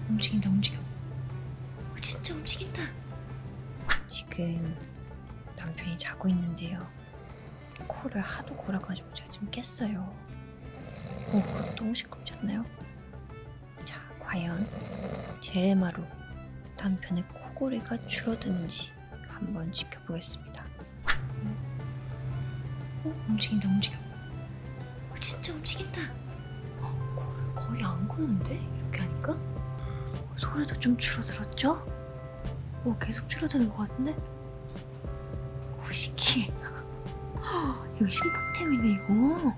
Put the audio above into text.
움직인다 움직여. 진짜 움직인다. 지금 남편이 자고 있는데요. 코를 하도 골아가지고 제가 지금 깼어요. 너무 시끄럽지 않나요? 자, 과연 제레마로 남편의 코골이가 줄어드는지 한번 지켜보겠습니다. 움직인다 움직여. 진짜 움직인다. 코를 거의 안 고는데 이렇게 하니까? 소리도 좀 줄어들었죠? 계속 줄어드는 것 같은데? 신기해. 이거 심박템이네 이거.